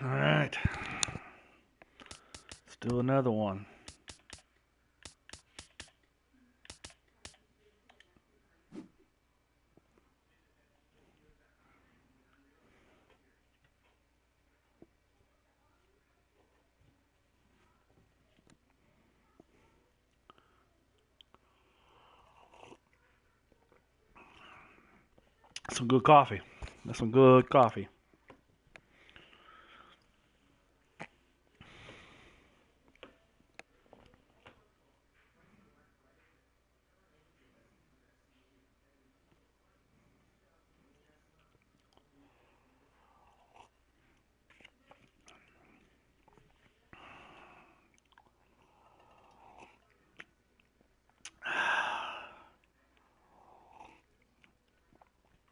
All right. Let's do another one. Some good coffee. That's some good coffee.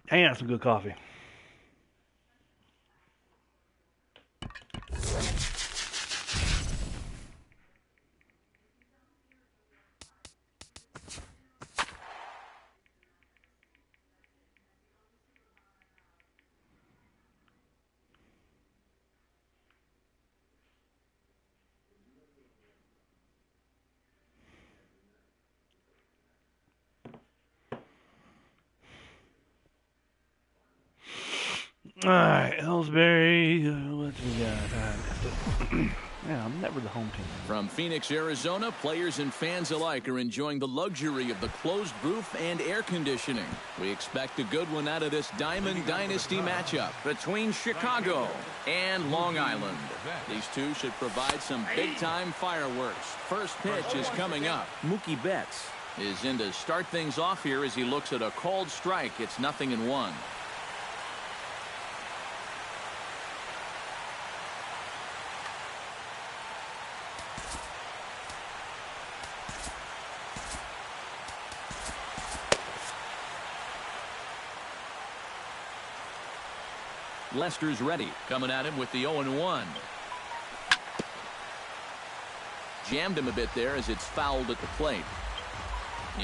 And some good coffee. All right, Ellsbury. What we got? Yeah, I'm never the home team. From Phoenix, Arizona, players and fans alike are enjoying the luxury of the closed roof and air conditioning. We expect a good one out of this Diamond Dynasty matchup between Chicago and Long Island. These two should provide some big-time fireworks. First pitch is coming up. Mookie Betts is in to start things off here as he looks at a called strike. It's 0-1. Lester's ready, coming at him with the 0-1. Jammed him a bit there as it's fouled at the plate.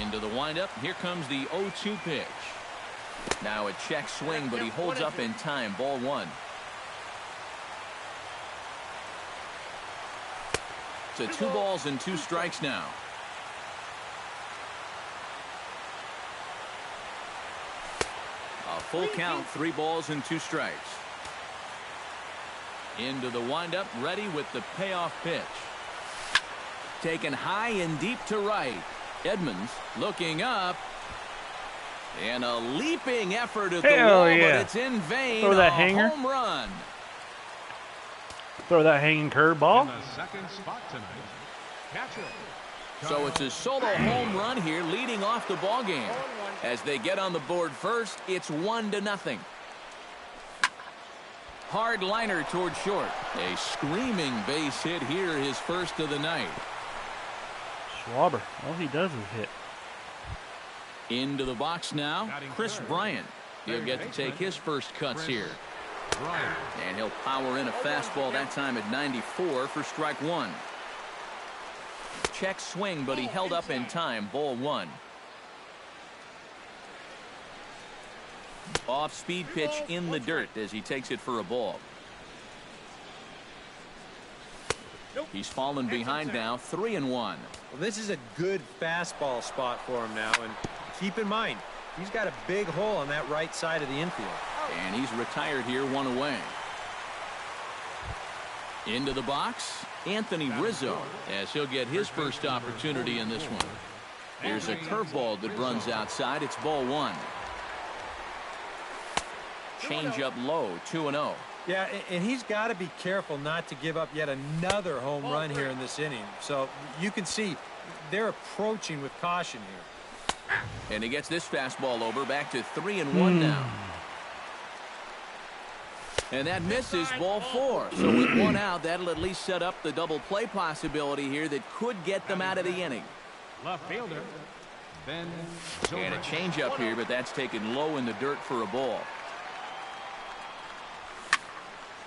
Into the windup. Here comes the 0-2 pitch. Now a check swing, but he holds up in time. Ball 1. So 2 balls and 2 strikes now. A full count, 3 balls and 2 strikes. Into the windup, ready with the payoff pitch. Taken high and deep to right. Edmonds looking up. And a leaping effort at the wall, but it's in vain. Throw that hanger. Home run. Throw that hanging curveball. So it's a solo home run here, leading off the ball game. As they get on the board first, it's 1-0. Hard liner toward short. A screaming base hit here, his first of the night. Schwarber, all he does is hit. Into the box now, Chris Bryant. He'll get to take his first cuts here. And he'll power in a fastball, that time at 94 for strike 1. Check swing, but he held up in time. Ball 1. Off speed pitch in the dirt as he takes it for a ball. He's fallen behind now, 3-1. Well, this is a good fastball spot for him now, and keep in mind he's got a big hole on that right side of the infield. And he's retired here, 1 away. Into the box, Anthony Rizzo, as he'll get his first opportunity in this one. Here's a curveball that runs outside. It's ball 1. Change up low, 2-0. Yeah, and he's got to be careful not to give up yet another home run here in this inning. So you can see they're approaching with caution here. And he gets this fastball over, back to 3-1 now. And that misses, ball 4. So with 1 out, that'll at least set up the double play possibility here that could get them out of the inning. Left fielder. And a changeup here, but that's taken low in the dirt for a ball.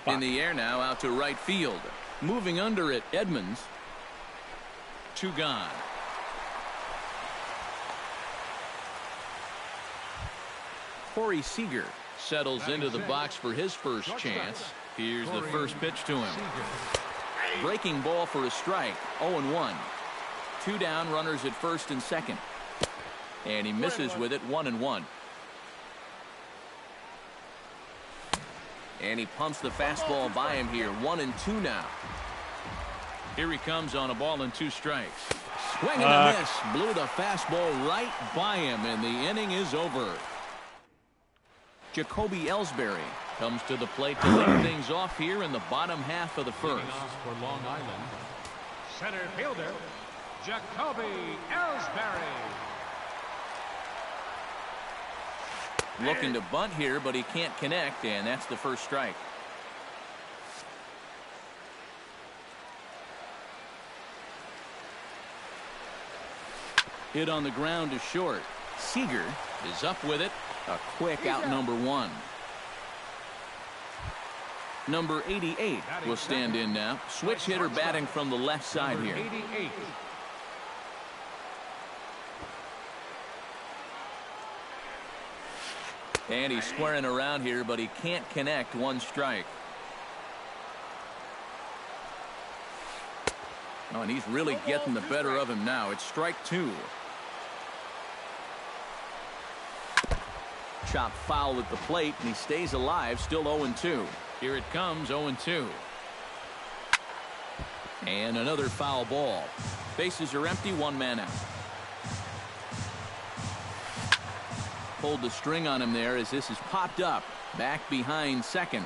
In the air now, out to right field. Moving under it, Edmonds. 2 gone. Corey Seager settles into the box for his first chance. Here's the first pitch to him. Breaking ball for a strike. 0-1. 2 down, runners at first and second. And he misses with it. 1-1. And he pumps the fastball by him here. 1-2 now. Here he comes on a ball and 2 strikes. Swing and a miss. Blew the fastball right by him, and the inning is over. Jacoby Ellsbury comes to the plate to lead things off here in the bottom half of the first. For Long Island, center fielder Jacoby Ellsbury. Looking to bunt here, but he can't connect, and that's the first strike. Hit on the ground to short. Seager is up with it. A quick out, number 1. Number 88 will stand in now. Switch hitter batting from the left side here. 88. And he's squaring around here, but he can't connect. 1 strike. Oh, and he's really getting the better of him now. It's strike 2. Chop foul at the plate, and he stays alive, still 0-2. Here it comes, 0-2. And another foul ball. Bases are empty, 1 man out. Pulled the string on him there as this is popped up. Back behind second.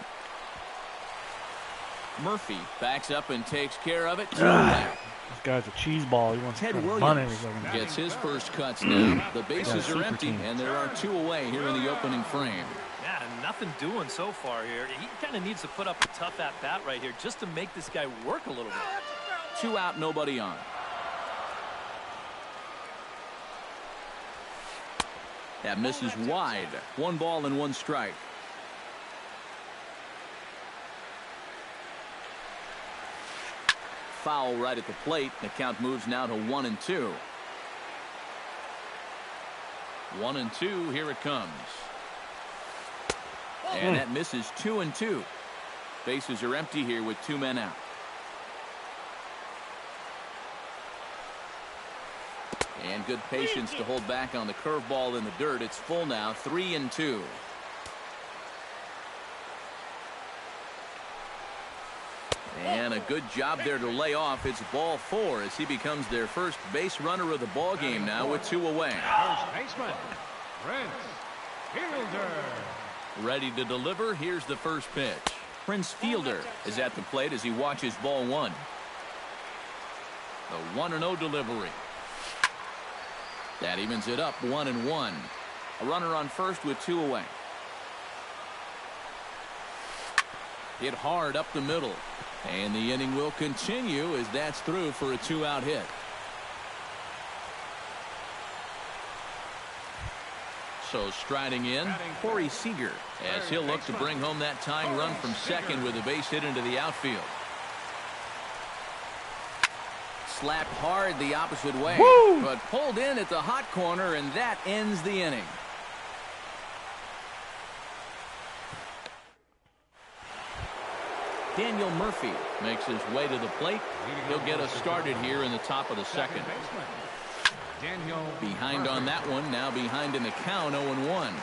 Murphy backs up and takes care of it. 2 away. This guy's a cheese ball. He wants Ted to Williams bunt anything. gets his first cuts now. The bases are empty, and there are 2 away here in the opening frame. Yeah, nothing doing so far here. He kind of needs to put up a tough at-bat right here just to make this guy work a little bit. 2 out, nobody on. That misses wide. 1 ball and 1 strike. Foul right at the plate. The count moves now to 1-2. 1-2. Here it comes. And that misses 2-2. Bases are empty here with 2 men out. And good patience to hold back on the curveball in the dirt. It's full now. 3-2. And a good job there to lay off. It's ball 4 as he becomes their first base runner of the ball game now with 2 away. First baseman, Prince Fielder. Ready to deliver. Here's the first pitch. Prince Fielder is at the plate as he watches ball 1. The 1-0 delivery. That evens it up 1-1. A runner on first with 2 away. Hit hard up the middle. And the inning will continue as that's through for a 2-out hit. So striding in, Corey Seager, as he'll look to bring home that tying run from second with a base hit into the outfield. Slapped hard the opposite way. Woo! But pulled in at the hot corner, and that ends the inning. Daniel Murphy makes his way to the plate. He'll get us started here in the top of the second. Behind on that one, now behind in the count, 0-1.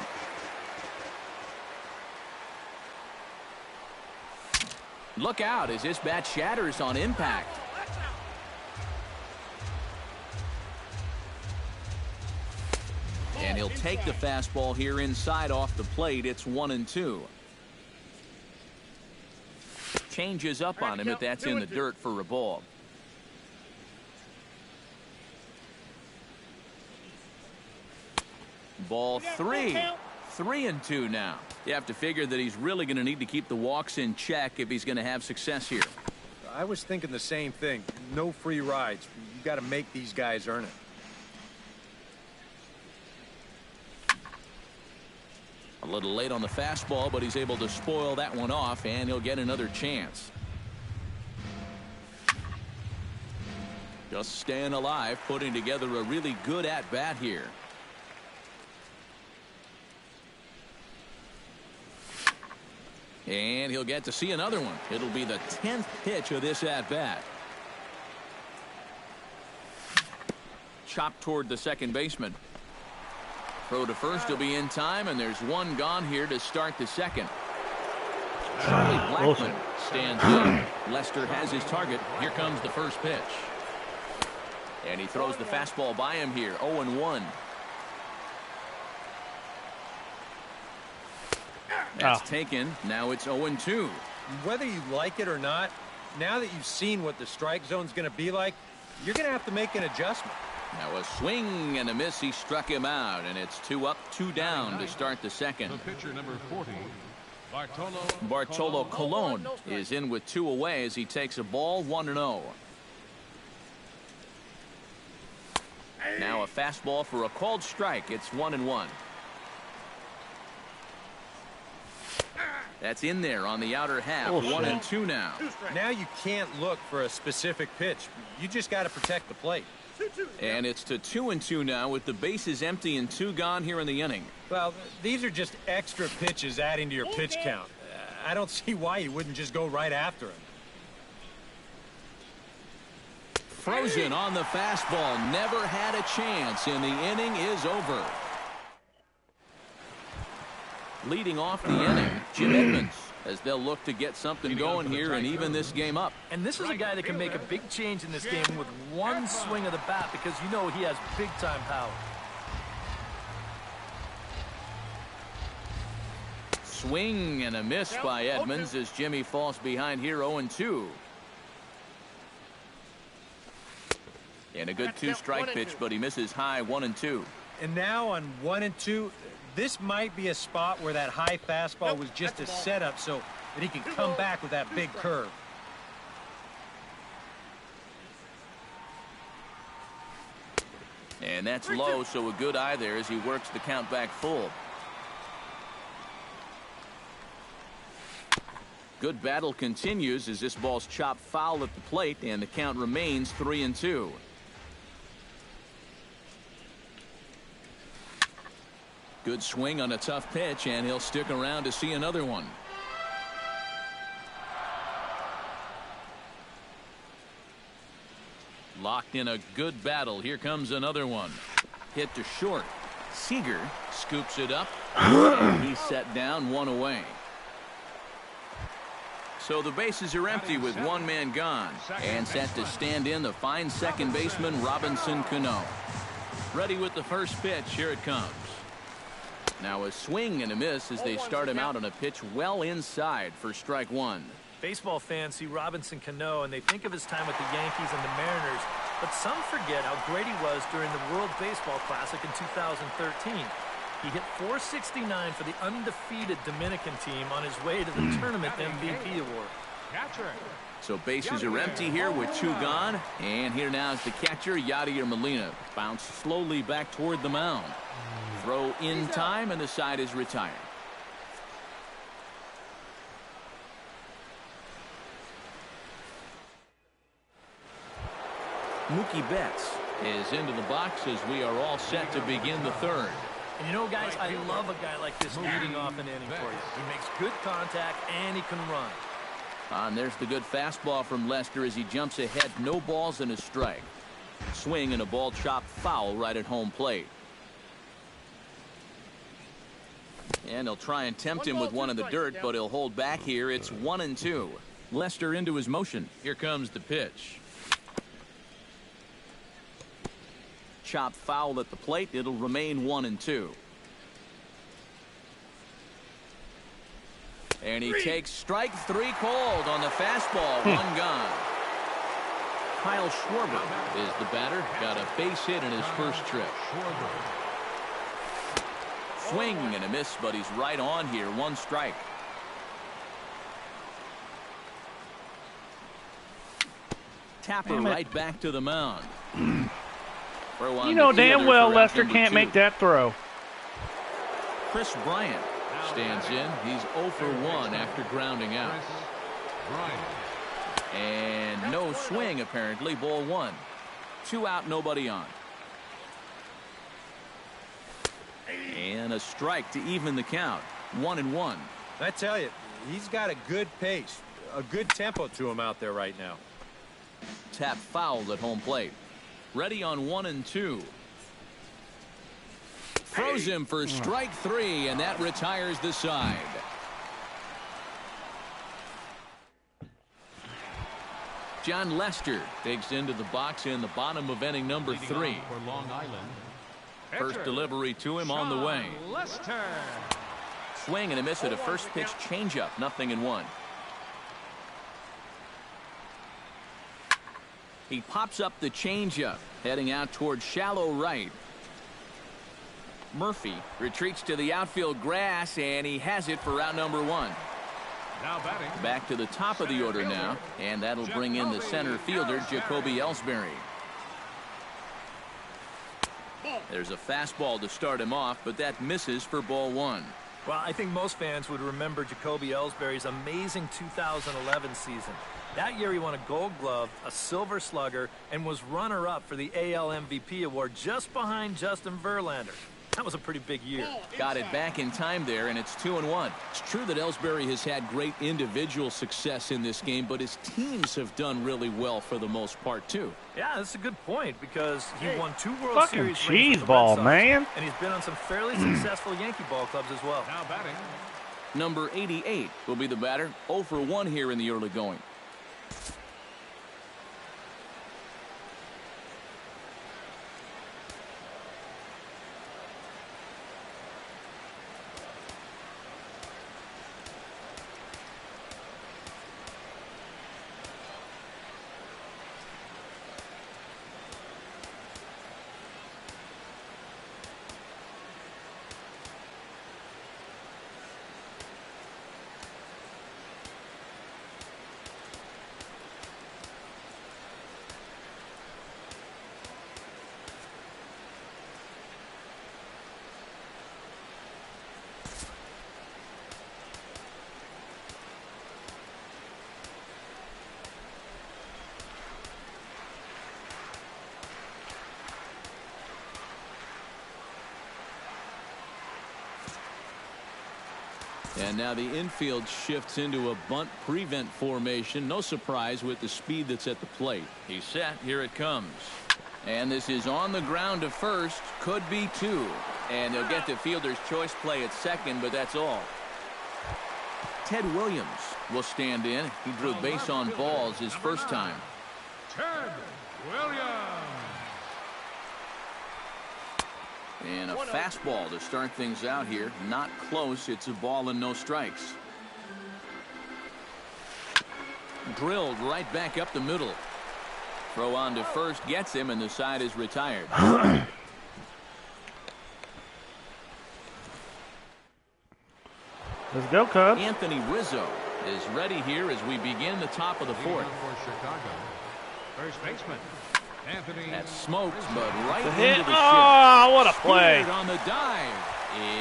Look out as his bat shatters on impact. And he'll take the fastball here inside off the plate. It's 1-2. Changes up on him, but that's in the dirt for a ball. Ball 3. 3-2 now. You have to figure that he's really going to need to keep the walks in check if he's going to have success here. I was thinking the same thing. No free rides. You got to make these guys earn it. A little late on the fastball, but he's able to spoil that one off, and he'll get another chance. Just staying alive, putting together a really good at-bat here. And he'll get to see another one. It'll be the 10th pitch of this at-bat. Chopped toward the second baseman. Throw to first will be in time, and there's one gone here to start the second. Charlie Blackmon stands in. Lester has his target. Here comes the first pitch. And he throws the fastball by him here. 0-1. That's taken. Now it's 0-2. Whether you like it or not, now that you've seen what the strike zone's going to be like, you're going to have to make an adjustment. Now a swing and a miss. He struck him out, and it's 2 up, 2 down to start the second. The pitcher number 40, Bartolo Colon is in with 2 away as he takes a ball. 1-0. Now a fastball for a called strike. It's 1-1. That's in there on the outer half. 1-2 now. Now you can't look for a specific pitch. You just got to protect the plate. And it's to 2-2 now with the bases empty and 2 gone here in the inning. Well, these are just extra pitches adding to your pitch count. I don't see why you wouldn't just go right after him. Frozen on the fastball. Never had a chance, and the inning is over. Leading off the inning, Jim Edmonds, as they'll look to get something going here and even this game up. And this is a guy that can make a big change in this game with one swing of the bat, because you know he has big-time power. Swing and a miss by Edmonds as Jimmy falls behind here. 0-2. And a good 2-strike pitch, but he misses high. 1-2. And now on 1-2, this might be a spot where that high fastball was just a setup so that he can come back with that big curve. And that's low, so a good eye there as he works the count back full. Good battle continues as this ball's chopped foul at the plate, and the count remains 3-2. Good swing on a tough pitch, and he'll stick around to see another one. Locked in a good battle. Here comes another one. Hit to short. Seager scoops it up. And he's set down, 1 away. So the bases are empty with 1 man gone. And set to stand in the fine second baseman, Robinson Cano. Ready with the first pitch. Here it comes. Now a swing and a miss as they start him out on a pitch well inside for strike 1. Baseball fans see Robinson Cano and they think of his time with the Yankees and the Mariners, but some forget how great he was during the World Baseball Classic in 2013. He hit .469 for the undefeated Dominican team on his way to the tournament MVP award. So bases are empty here with 2 gone, and here now is the catcher, Yadier Molina. Bounce slowly back toward the mound. Throw in time, and the side is retired. Mookie Betts is into the box as we are all set to begin the third. And you know, guys, I love a guy like this leading off an inning for you. He makes good contact, and he can run. And there's the good fastball from Lester as he jumps ahead. No balls and a strike. Swing and a ball chopped foul right at home plate. And he'll try and tempt him with one in the dirt, but he'll hold back here. It's 1-2. Lester into his motion. Here comes the pitch. Chopped foul at the plate. It'll remain 1-2. And he takes strike 3 called on the fastball. 1 gone. Kyle Schwarber is the batter. Got a base hit in his first trip. Swing and a miss, but he's right on here. 1 strike. Tapper right back to the mound. You know damn well Lester can't make that throw. Chris Bryant stands in. He's 0 for 1 after grounding out. And no swing apparently. Ball 1. 2 out, nobody on. And a strike to even the count. 1-1. I tell you, He's got a good pace, a good tempo to him out there right now. Tap fouled at home plate. Ready on 1-2. Throws him for strike 3, and that retires the side. John Lester digs into the box in the bottom of inning number 3. For Long Island. First delivery to him on the way. Lester. Swing and a miss at a first pitch changeup. 0-1. He pops up the changeup, heading out towards shallow right. Murphy retreats to the outfield grass, and he has it for out number 1. Now batting. Back to the top of the order now, and that'll bring in the center fielder, Jacoby Ellsbury. There's a fastball to start him off, but that misses for ball 1. Well, I think most fans would remember Jacoby Ellsbury's amazing 2011 season. That year he won a Gold Glove, a Silver Slugger, and was runner-up for the AL MVP award just behind Justin Verlander. That was a pretty big year. Got it back in time there, and it's 2-1. It's true that Ellsbury has had great individual success in this game, but his teams have done really well for the most part, too. Yeah, that's a good point because he won 2 World Fucking Series rings cheese with the ball, Red Sox, man. and he's been on some fairly successful Yankee ball clubs as well. Now batting. Number 88 will be the batter. 0 for 1 here in the early going. And now the infield shifts into a bunt prevent formation. No surprise with the speed that's at the plate. He's set. Here it comes. And this is on the ground to first. Could be 2. And they'll get the fielder's choice play at second, but that's all. Ted Williams will stand in. He drew base on balls his first time. Ted Williams. And a fastball to start things out here. Not close. It's a ball and no strikes. Drilled right back up the middle. Throw on to first gets him, and the side is retired. Let's go, Cubs. Anthony Rizzo is ready here as we begin the top of the 4th. For Chicago. First baseman. Anthony. That smoked, but right The into hit. the shift. Oh, what a play. Speared on the dive.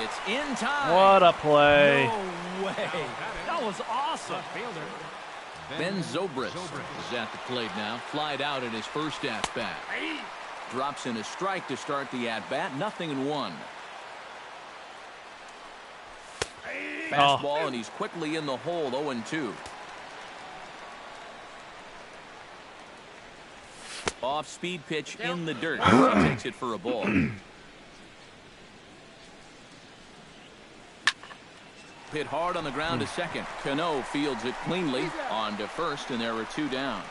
It's in time. What a play. No way. That was awesome. Fielder. Ben Zobrist is at the plate now. Flied out at his first at-bat. Drops in a strike to start the at-bat. 0-1. Fastball, and he's quickly in the hole. 0-2. Off-speed pitch in the dirt. He takes it for a ball. Hit hard on the ground to second. Cano fields it cleanly. On to first, and there are 2 down.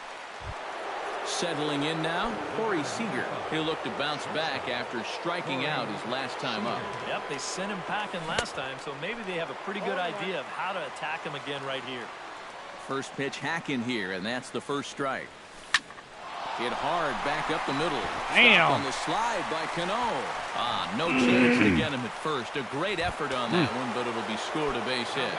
Settling in now, Corey Seager. He'll look to bounce back after striking out his last time up. Yep, they sent him packing last time, so maybe they have a pretty good idea of how to attack him again right here. First pitch hacking here, and that's the first strike. Hit hard back up the middle. Damn. Stopped on the slide by Cano. No chance to get him at first. A great effort on that one, but it'll be scored a base hit.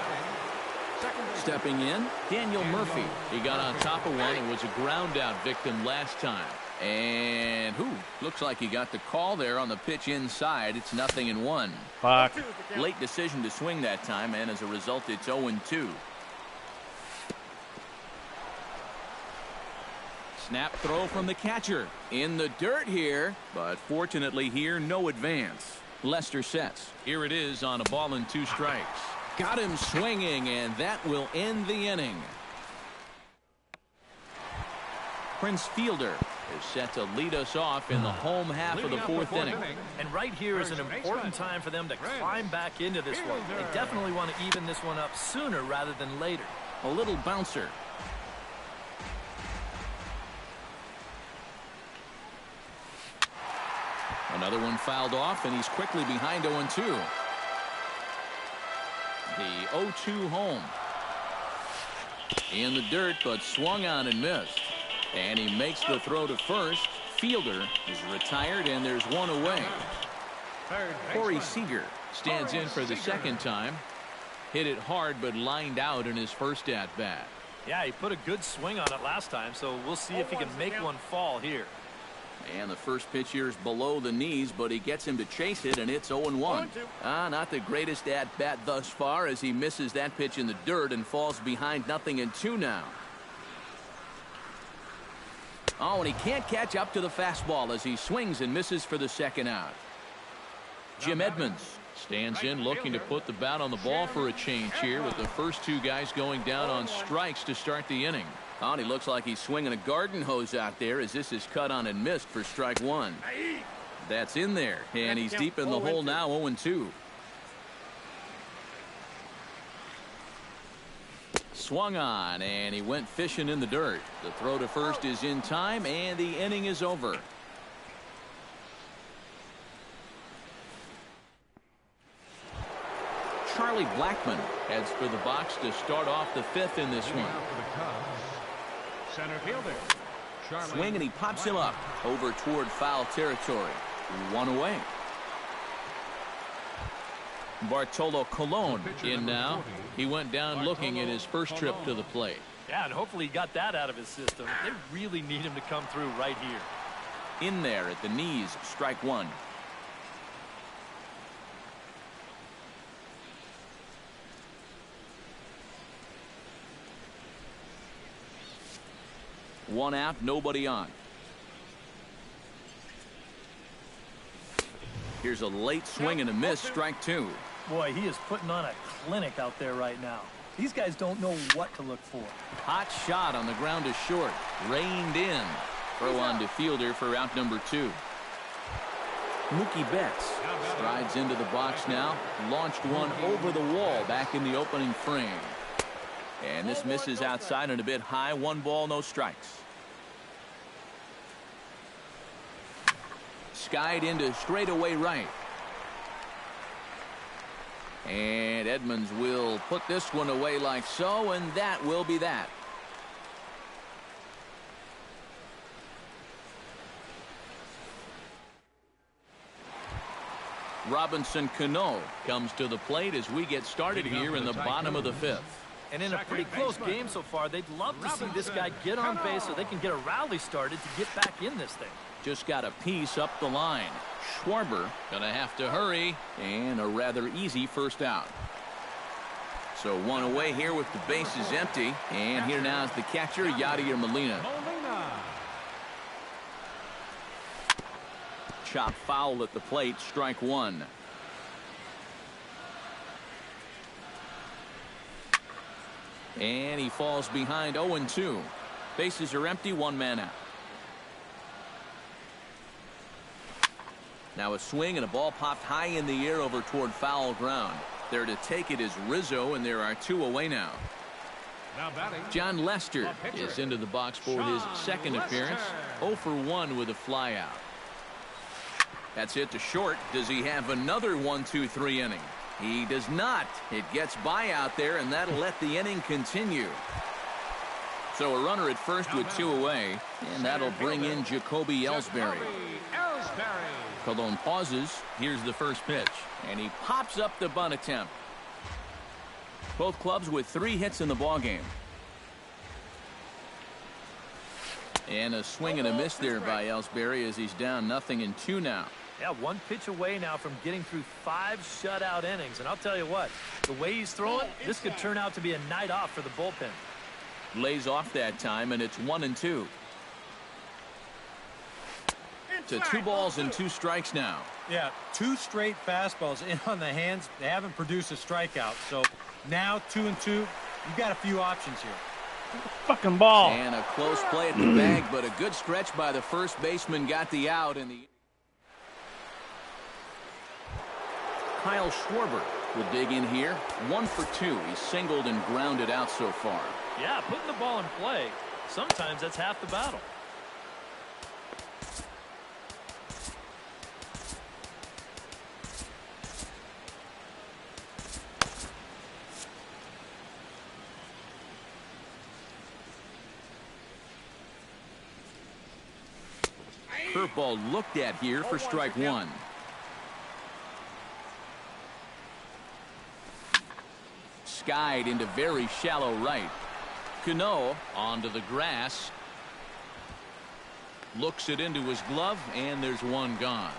Stepping in, Daniel Murphy. He got on top of one and was a ground out victim last time. And looks like he got the call there on the pitch inside. It's 0-1. Fuck. Late decision to swing that time, and as a result, it's 0-2. Snap throw from the catcher. In the dirt here, but fortunately here, no advance. Lester sets. Here it is on a ball and 2 strikes. Got him swinging, and that will end the inning. Prince Fielder is set to lead us off in the home half of the fourth inning. And right here is an important time for them to climb back into this one. They definitely want to even this one up sooner rather than later. A little bouncer. Another one fouled off, and he's quickly behind 0-2. The 0-2 home. In the dirt, but swung on and missed. And he makes the throw to first. Fielder is retired, and there's one away. Corey Seager stands in for the second time. Hit it hard, but lined out in his first at-bat. Yeah, he put a good swing on it last time, so we'll see if he can make one fall here. And the first pitch here is below the knees, but he gets him to chase it, and it's 0-1. Not the greatest at-bat thus far as he misses that pitch in the dirt and falls behind 0-2 now. Oh, and he can't catch up to the fastball as he swings and misses for the second out. Jim Edmonds stands in looking to put the bat on the ball for a change here with the first two guys going down on strikes to start the inning. Oh, and he looks like he's swinging a garden hose out there as this is cut on and missed for strike one. That's in there, and he's deep in the hole now, 0-2. Swung on, and he went fishing in the dirt. The throw to first is in time, and the inning is over. Charlie Blackmon heads for the box to start off the fifth in this one. Center fielder. Swing, and he pops him up over toward foul territory. One away. Bartolo Colon in now. He went down looking at his first trip to the plate. Yeah, and hopefully he got that out of his system. They really need him to come through right here. In there at the knees, strike one. One out, nobody on. Here's a late swing and a miss, strike two. Boy, he is putting on a clinic out there right now. These guys don't know what to look for. Hot shot on the ground is short. Reined in. Throw on to Fielder for out number two. Mookie Betts strides into the box now. Launched one over the wall back in the opening frame. And this misses outside and a bit high. 1 ball, no strikes. Skied into straightaway right. And Edmonds will put this one away like so, and that will be that. Robinson Cano comes to the plate as we get started here in the bottom of the fifth. And in a pretty close game so far, they'd love to see this guy get on base so they can get a rally started to get back in this thing. Just got a piece up the line. Schwarber gonna have to hurry, and a rather easy first out. So one away here with the bases empty, and here now is the catcher, Yadier Molina. Chop foul at the plate, strike one. And he falls behind 0-2. Bases are empty, 1 man out. Now a swing and a ball popped high in the air over toward foul ground. There to take it is Rizzo, and there are 2 away now. John Lester is into the box for his second appearance. 0 for 1 with a flyout. That's hit to short. Does he have another 1-2-3 inning? He does not. It gets by out there, and that'll let the inning continue. So a runner at first with 2 away, and that'll bring in Jacoby Ellsbury. Colon pauses. Here's the first pitch, and he pops up the bunt attempt. Both clubs with 3 hits in the ballgame. And a swing and a miss there by Ellsbury as he's down 0-2 now. Yeah, 1 pitch away now from getting through 5 shutout innings. And I'll tell you what, the way he's throwing, this could turn out to be a night off for the bullpen. Lays off that time, and it's 1-2. To 2 balls and 2 strikes now. Yeah, 2 straight fastballs in on the hands. They haven't produced a strikeout. So now 2-2. You've got a few options here. Fucking ball. And a close play at the bag, but a good stretch by the first baseman got the out. And Kyle Schwarber will dig in here. 1 for 2. He's singled and grounded out so far. Yeah, putting the ball in play, sometimes that's half the battle. Curveball looked at here for strike 1. Skied into very shallow right. Cano onto the grass. Looks it into his glove, and there's one gone.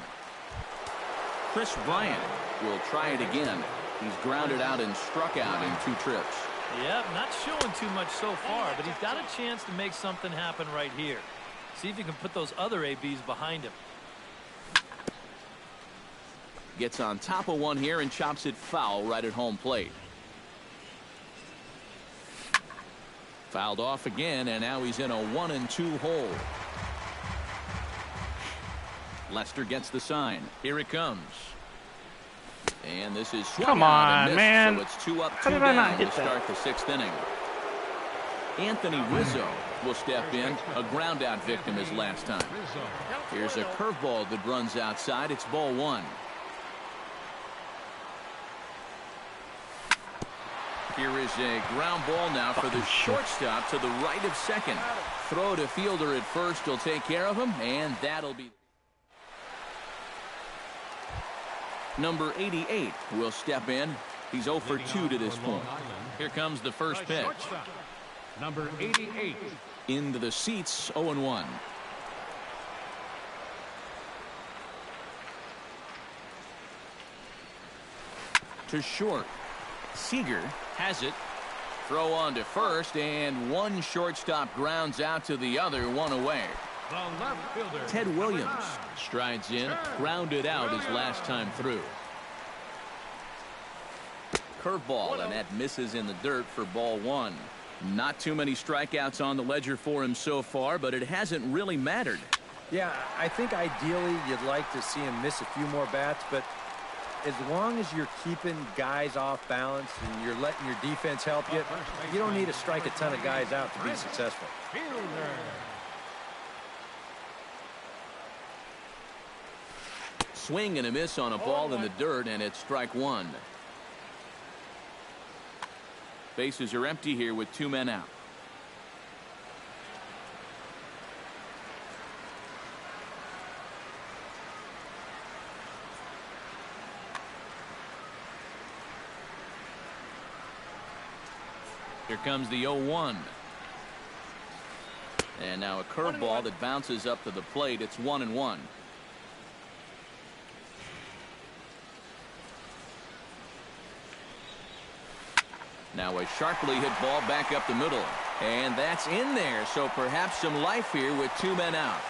Chris Bryant will try it again. He's grounded out and struck out in 2 trips. Yep, not showing too much so far, but he's got a chance to make something happen right here. See if you can put those other ABs behind him. Gets on top of one here and chops it foul right at home plate. Fouled off again, and now he's in a 1-2 hole. Lester gets the sign. Here it comes. And this is swung Come out and on, missed, man. So it's 2 up, How 2 did I not down hit to that? start the 6th inning. Anthony Rizzo will step in. A ground out victim his last time. Here's a curveball that runs outside. It's ball 1. Here is a ground ball now for the shortstop to the right of second. Throw to fielder at first will take care of him, and that'll be. Number 88 will step in. He's 0 for 2 to this point. Here comes the first pitch. Number 88. Into the seats, 0-1. To short. Seager has it. Throw on to first, and one shortstop grounds out to the other, 1 away. The left fielder. Ted Williams strides in, grounded out his last time through. Curveball, and that misses in the dirt for ball 1. Not too many strikeouts on the ledger for him so far, but it hasn't really mattered. Yeah, I think ideally you'd like to see him miss a few more bats, but as long as you're keeping guys off balance and you're letting your defense help you, you don't need to strike a ton of guys out to be successful. Fielder. Swing and a miss on a ball in the dirt, and it's strike 1. Bases are empty here with 2 men out. Here comes the 0-1. And now a curveball that bounces up to the plate. It's 1-1. Now a sharply hit ball back up the middle. And that's in there. So perhaps some life here with 2 men out.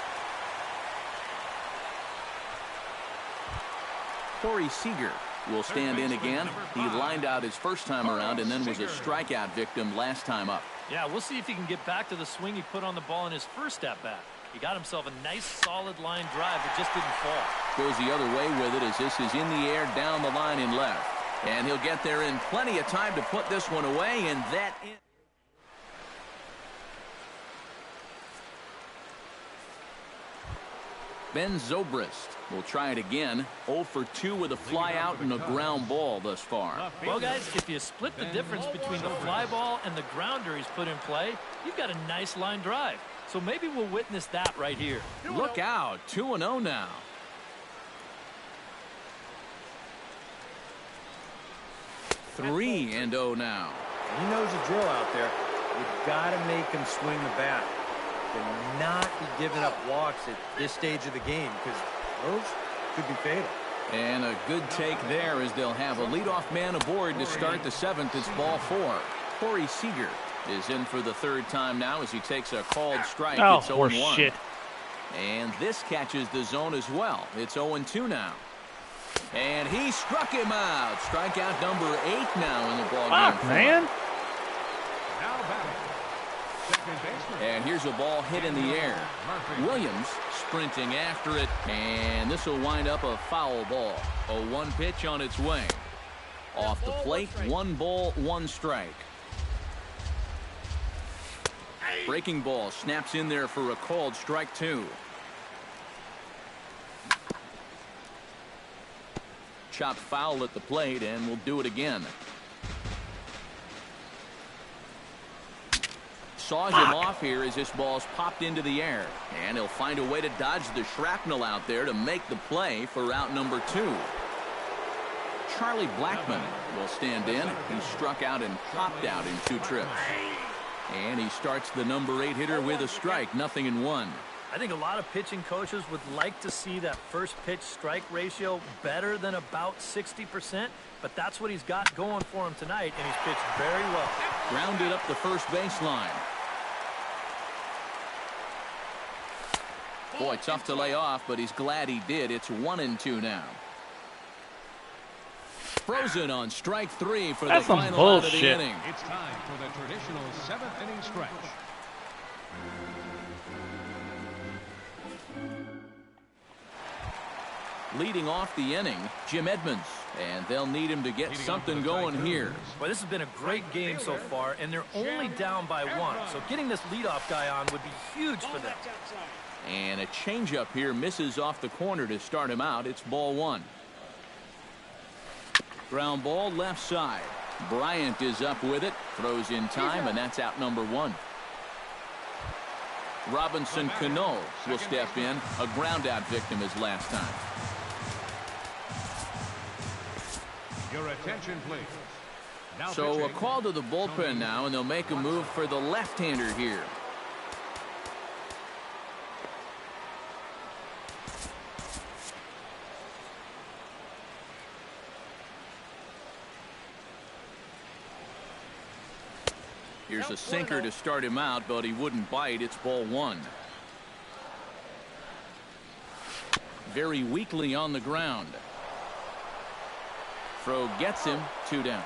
Corey Seager will stand in again. He lined out his first time around and then was a strikeout victim last time up. Yeah, we'll see if he can get back to the swing he put on the ball in his first at-bat. He got himself a nice solid line drive that just didn't fall. Goes the other way with it as this is in the air down the line in left. And he'll get there in plenty of time to put this one away, and that is. Ben Zobrist will try it again. 0 for 2 with a fly out and a ground ball thus far. Well, guys, if you split the difference between the fly ball and the grounder he's put in play, you've got a nice line drive. So maybe we'll witness that right here. Look out, 2-0 now. Three and 0 now. He knows the drill out there. You've got to make him swing the bat. And not be giving up walks at this stage of the game, because those could be fatal. And a good take there as they'll have a leadoff man aboard to start the 7th. It's ball 4. Corey Seager is in for the 3rd time now as he takes a called strike. Oh, It's horse 0-1. shit. And this catches the zone as well. It's 0-2 now. And he struck him out. Strikeout number 8 now in the ball game. Fuck, man. Now batting. Second baseman. And here's a ball hit in the air. Williams sprinting after it. And this will wind up a foul ball. A 1 pitch on its way. Off the plate, 1 ball, 1 strike. Breaking ball snaps in there for a called strike 2. Chopped foul at the plate, and we'll do it again. Saws him off here as this ball's popped into the air. And he'll find a way to dodge the shrapnel out there to make the play for out number 2. Charlie Blackmon will stand in. He struck out and popped out in 2 trips. And he starts the number 8 hitter with a strike, 0-1. I think a lot of pitching coaches would like to see that first pitch strike ratio better than about 60%, but that's what he's got going for him tonight, and he's pitched very well. Grounded up the first baseline. Boy, tough to lay off, but he's glad he did. It's 1-2 now. Frozen on strike 3 for the final out of the inning. It's time for the traditional 7th inning stretch. Leading off the inning, Jim Edmonds, and they'll need him to get something going here. Well, this has been a great game so far, and they're only down by 1, so getting this leadoff guy on would be huge for them. And a changeup here misses off the corner to start him out. It's ball 1. Ground ball left side. Bryant is up with it, throws in time, and that's out number 1. Robinson Cano will step in, a ground out victim as last time. Your attention, please. Now So a pitching. call to the bullpen now, and they'll make a move for the left-hander here. Here's a sinker to start him out, but he wouldn't bite. It's ball 1. Very weakly on the ground. Throw gets him, 2 down.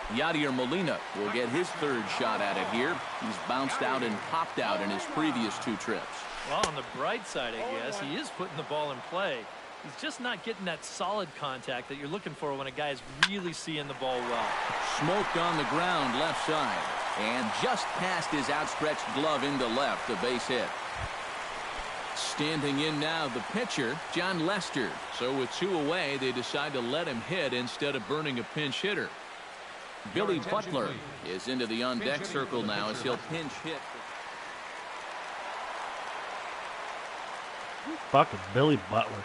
Yadier Molina will get his 3rd shot at it here. He's bounced out and popped out in his previous 2 trips. Well, on the bright side, I guess, he is putting the ball in play. He's just not getting that solid contact that you're looking for when a guy's really seeing the ball well. Smoked on the ground left side. And just past his outstretched glove into left, a base hit. Standing in now, the pitcher, John Lester. So with 2 away, they decide to let him hit instead of burning a pinch hitter. Billy Butler is into the on-deck circle now as he'll pinch hit. Fucking Billy Butler.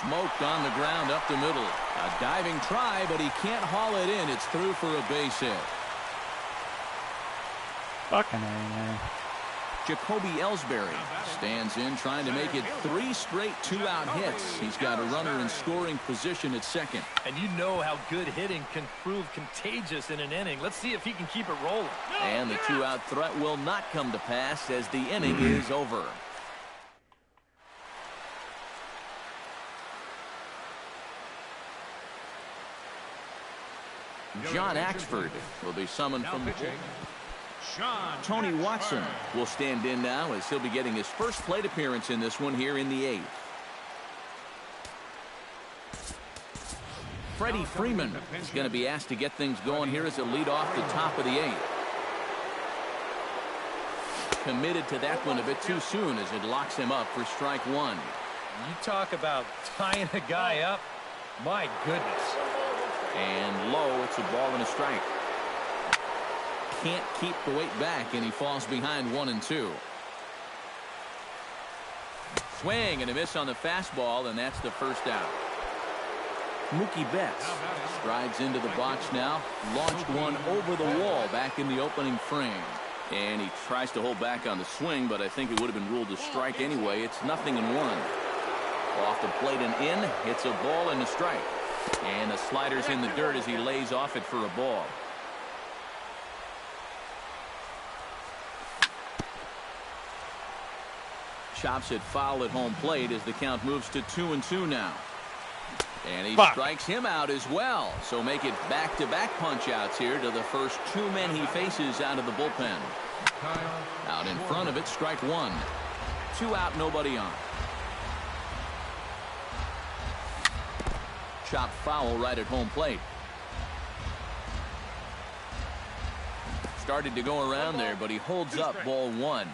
Smoked on the ground up the middle. A diving try, but he can't haul it in. It's through for a base hit. Fucking A, man. Jacoby Ellsbury stands in, trying to make it 3 straight 2-out hits. He's got a runner in scoring position at second. And you know how good hitting can prove contagious in an inning. Let's see if he can keep it rolling. And the 2-out threat will not come to pass as the inning is over. John Axford will be summoned from the bullpen. Tony Watson will stand in now as he'll be getting his first plate appearance in this one here in the 8th. Freddie Freeman is going to be asked to get things going here as a lead off the top of the 8th. Committed to that one a bit too soon as it locks him up for strike 1. You talk about tying a guy up. My goodness. And low, it's a ball and a strike. Can't keep the weight back, and he falls behind 1-2. Swing and a miss on the fastball, and that's the first out. Mookie Betts strides into the box now. Launched one over the wall back in the opening frame. And he tries to hold back on the swing, but I think it would have been ruled a strike anyway. It's 0-1. Off the plate and in. It's a ball and a strike. And the slider's in the dirt as he lays off it for a ball. Chops it foul at home plate as the count moves to 2-2 now. And he strikes him out as well. So make it back-to-back punch-outs here to the first two men he faces out of the bullpen. Out in front of it, strike one. 2 out, nobody on. Chop foul right at home plate. Started to go around there, but he holds up ball one.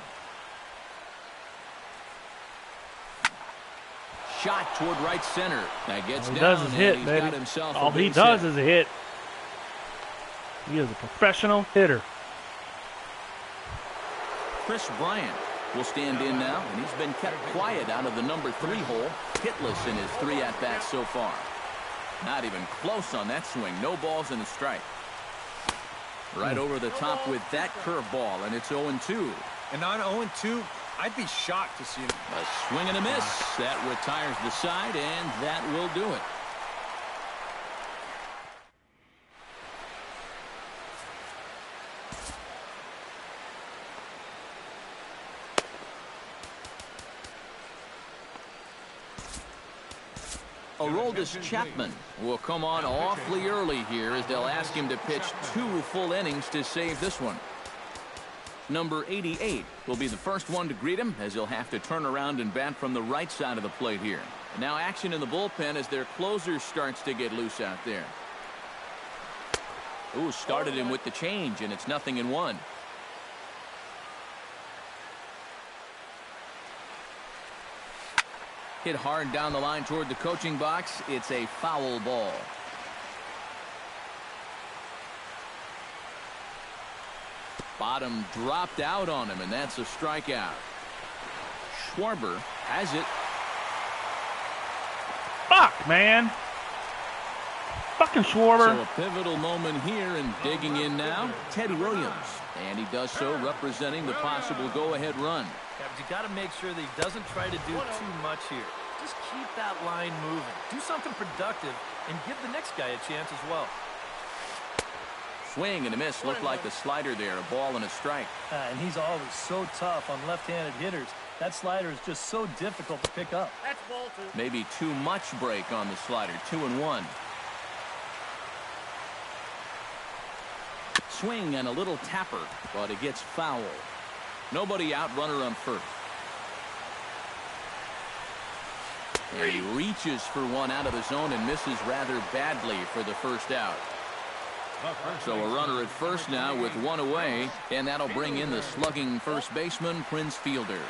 Shot toward right center. That gets down. Does is hit, baby. All he does is a hit. He is a professional hitter. Chris Bryant will stand in now, and he's been kept quiet out of the number 3 hole. Hitless in his 3 at-bats so far. Not even close on that swing. No balls and a strike. Right over the top with that curveball, and it's 0-2. And on 0-2, I'd be shocked to see him. A swing and a miss. That retires the side, and that will do it. Aroldis Chapman will come on awfully early here as they'll ask him to pitch 2 full innings to save this one. Number 88 will be the first one to greet him as he'll have to turn around and bat from the right side of the plate here. Now action in the bullpen as their closer starts to get loose out there. Ooh, started him with the change, and it's 0-1. Hit hard down the line toward the coaching box. It's a foul ball. Bottom dropped out on him, and that's a strikeout. Schwarber has it. Fuck, man. Fucking Schwarber. So a pivotal moment here, and digging in now, Ted Williams. And he does so representing the possible go-ahead run. Yeah, but you got to make sure that he doesn't try to do too much here. Just keep that line moving. Do something productive and give the next guy a chance as well. Swing and a miss. Looked like the slider there. A ball and a strike. And he's always so tough on left-handed hitters. That slider is just so difficult to pick up. That's ball 2. Maybe too much break on the slider. 2-1. Swing and a little tapper, but it gets foul. Nobody out, runner on first. And he reaches for one out of the zone and misses rather badly for the first out. So a runner at first now with one away, and that'll bring in the slugging first baseman, Prince Fielder.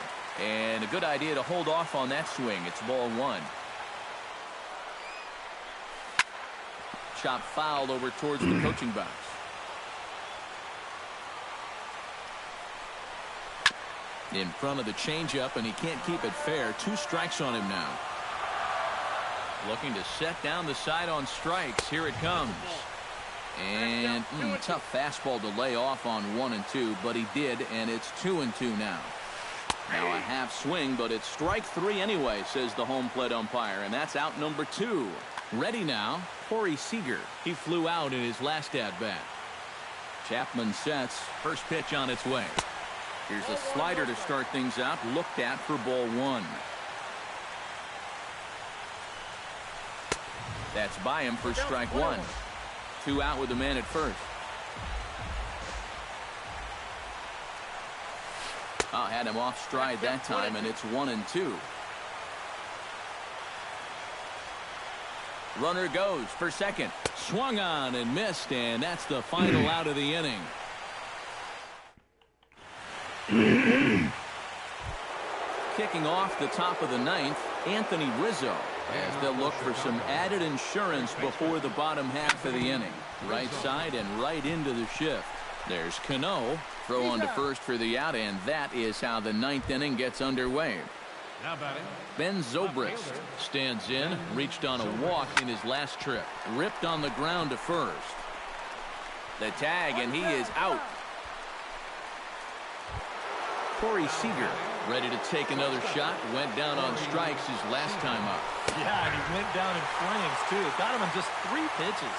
And a good idea to hold off on that swing. It's ball 1. Chop fouled over towards the coaching box. In front of the changeup, and he can't keep it fair. 2 strikes on him now. Looking to set down the side on strikes. Here it comes. And tough fastball to lay off on 1 and 2, but he did, and it's 2 and 2 now. Now a half swing, but it's strike 3 anyway, says the home plate umpire, and that's out number 2. Ready now, Corey Seager. He flew out in his last at-bat. Chapman sets. First pitch on its way. Here's a slider to start things out, looked at for ball 1. That's by him for strike 1. 2 out with the man at first. Oh, had him off stride that time, and it's 1 and 2. Runner goes for second. Swung on and missed, and that's the final out of the inning. Kicking off the top of the 9th, Anthony Rizzo, as they'll look for some added insurance before the bottom half of the inning. Right side and right into the shift. There's Cano, throw on to first for the out, and that is how the 9th inning gets underway. Now batting, Ben Zobrist stands in, reached on a walk in his last trip. Ripped on the ground to first. The tag, and he is out. Corey Seager Ready to take another shot. Went down on strikes his last time up. Yeah, and he went down in flames, too. Got him in just 3 pitches.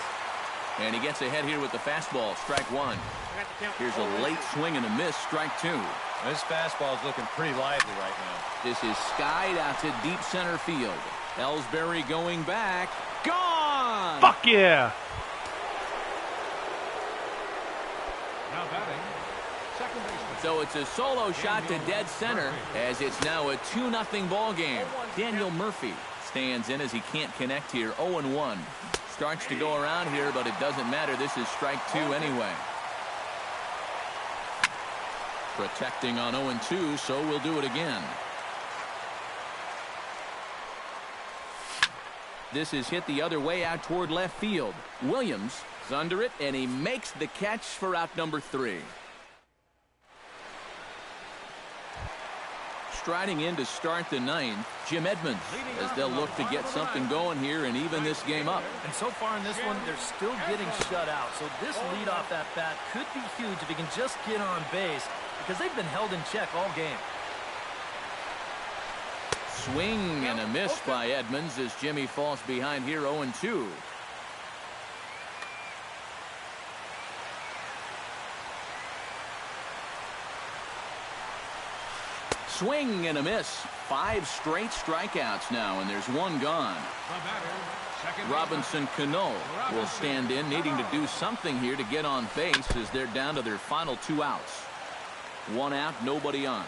And he gets ahead here with the fastball. Strike 1. Here's a late swing and a miss. Strike 2. This fastball is looking pretty lively right now. This is skied out to deep center field. Ellsbury going back. Gone! Fuck yeah! Now batting, second baseman. So it's a solo shot to dead center as it's now a 2-0 ball game. Daniel Murphy stands in as he can't connect here. 0-1. Starts to go around here, but it doesn't matter. This is strike 2 anyway. Protecting on 0-2, so we'll do it again. This is hit the other way out toward left field. Williams is under it, and he makes the catch for out number 3. Striding in to start the 9th, Jim Edmonds, as they'll look to get something going here and even this game up. And so far in this one, they're still getting shut out. So this leadoff at bat could be huge if he can just get on base, because they've been held in check all game. Swing and a miss by Edmonds as Jimmy falls behind here 0-2. Swing and a miss. 5 straight strikeouts now, and there's 1 gone. The batter, second Robinson Cano will stand in, needing to do something here to get on base as they're down to their final 2 outs. 1 out, nobody on.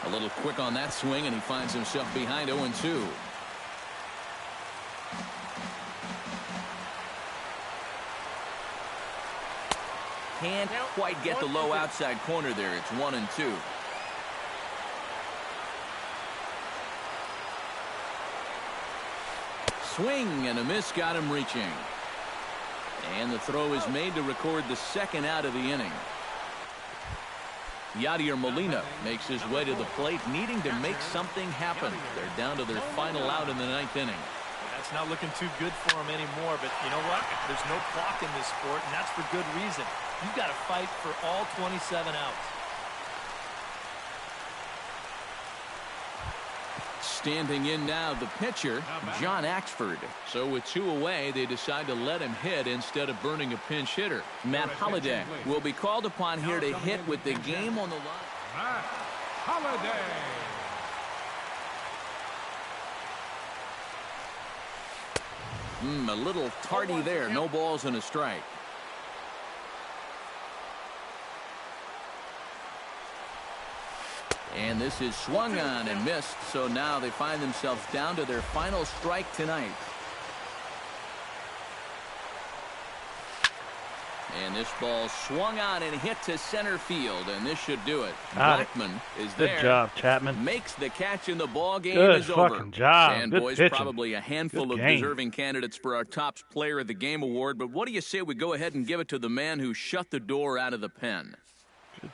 A little quick on that swing, and he finds himself behind 0-2. Can't quite get the low outside corner there. It's 1-2. Swing and a miss got him reaching. And the throw is made to record the 2nd out of the inning. Yadier Molina makes his way to the plate, needing to make something happen. They're down to their final out in the 9th inning. That's not looking too good for him anymore, but you know what? There's no clock in this sport, and that's for good reason. You've got to fight for all 27 outs. Standing in now, the pitcher, John Axford. So with 2 away, they decide to let him hit instead of burning a pinch hitter. Matt Holliday will be called upon here to hit with the game on the line. Matt Holliday. A little tardy there. No balls and a strike. And this is swung on and missed, so now they find themselves down to their final strike tonight. And this ball swung on and hit to center field, and this should do it. Blackman is there. Good job, Chapman. Makes the catch, and the ball game Good is over. fucking job. And Good boys, pitching. probably a handful of deserving candidates for our top player of the game award. But what do you say we go ahead and give it to the man who shut the door out of the pen?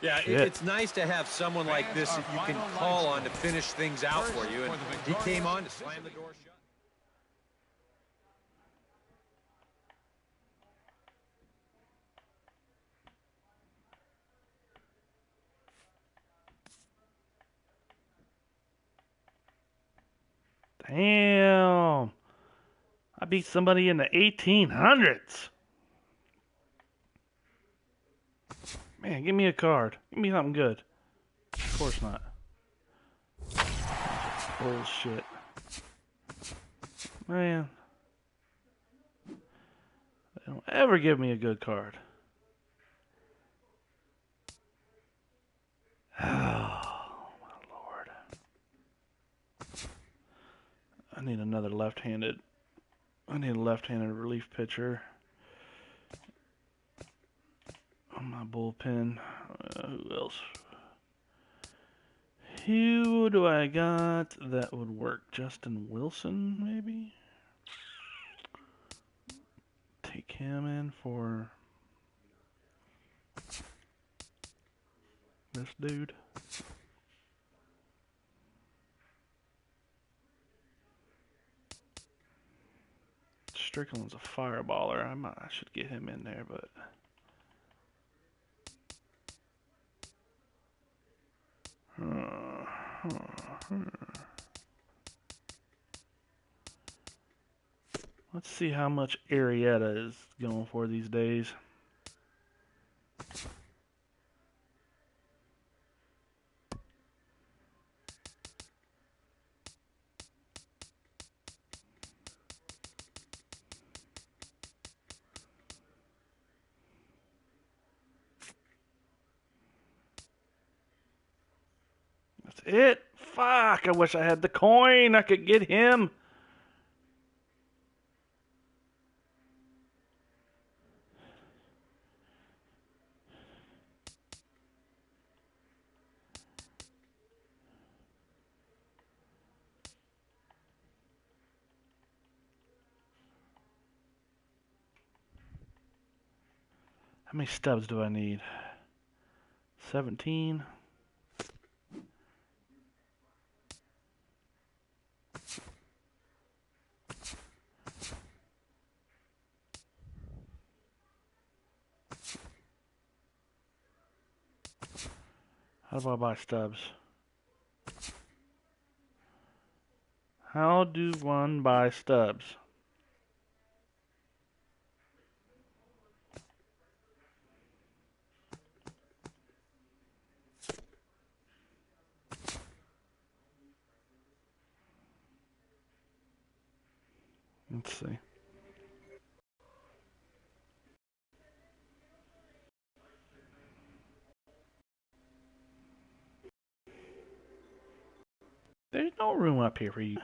Yeah, it's nice to have someone like this that you can call on to finish things out for you. And he came on to slam the door shut. Damn. I beat somebody in the 1800s. Man, give me a card. Give me something good. Of course not. Bullshit. Man. They don't ever give me a good card. Oh, my Lord. I need another left-handed. I need a left-handed relief pitcher. On my bullpen. Who else? Who do I got that would work? Justin Wilson, maybe? Take him in for this dude. Strickland's a fireballer. I should get him in there, but Let's see how much Arietta is going for these days. That's it. Fuck, I wish I had the coin. I could get him. How many stubs do I need? 17. How do I buy stubs? How do one buy stubs? Let's see. There's no room up here for you.